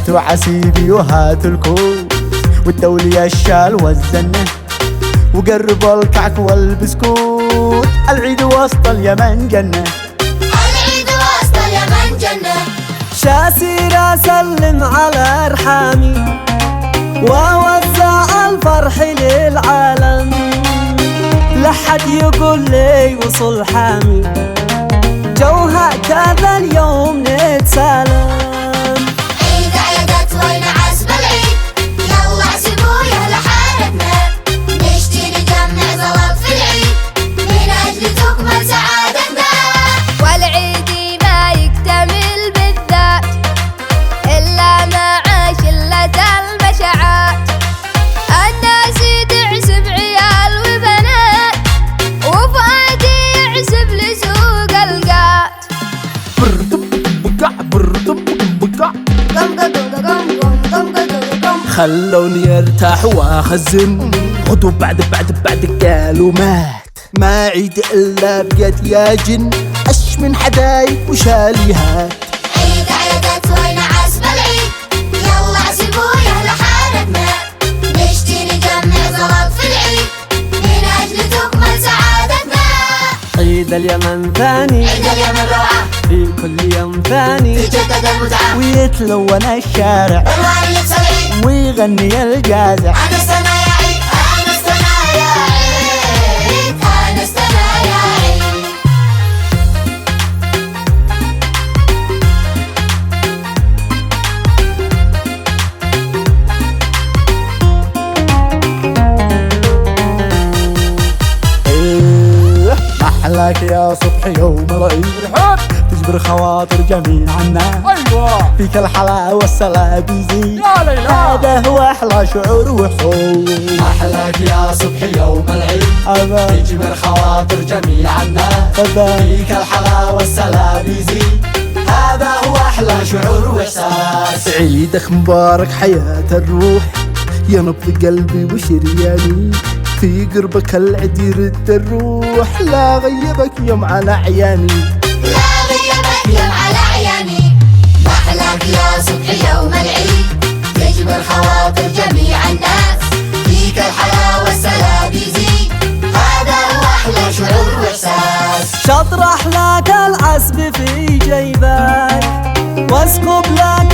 هاتوا عسيبي وهاتوا الكوب والدولي الشال والزنة وقربوا الكعك والبسكوت. العيد وسط اليمن جنة، العيد وسط اليمن جنة. شاسير اسلم على ارحامي ووزع الفرح للعالم، لحد يقول لي وصل حامي جوها كذا اليوم نتسالم. عيد عيدت وين عزب العيد، يلا احسبوا يا اهل حارتنا، نشتي نجمع زلط في العيد من اجل تكمل سعادتنا. والعيد ما يكتمل بالذات إلا مع شلة المشاعات، الناس تعسب عيال وبنات وفؤادي يعسب لسوق القات. خلوني ارتاح واخزن غدو بعد قالوا مات، ما عيد الا بقيت يا جن اش من حدايق وشاليهات. عيد عيدت وين عزب العيد، يلا احسبوا يا اهل حارتنا، نشتي نجمع زلط في العيد من اجل تكمل سعادتنا. عيد اليمن ثاني، عيد اليمن روعة في كل يوم ثاني تجدد المتعة، ويتلون الشارع عنوان لبس العيد ويغني الجازع. أنستنا يا عيد، أنستنا يا عيد، أنستنا يا عيد. إيه، محلاك يا صبح يوم العيد تجبر خواطر جميع الناس. ايوه فيك الحلا والسلا بيزيد، يا ليلى. هذا هو احلى شعور وحب. أحلاك يا صبح يوم العيد أبا تجمر خواطر جميع الناس، أبا فيك الحلا والسلا بيزيد، هذا هو أحلى شعور وإحساس. عيدك مبارك حياة الروح يا نبض قلبي وشرياني، في قربك العيد يرد الروح، لا غيبك يوم على عياني. لا غيبك يوم على عياني، محلاك يا صبح يوم العيد تجبر خواطر جميع الناس، فيك الحلا والسلا بيزيد، هذا هو أحلى شعور وإحساس. شطرح لك العسب في جيبك واسكب لك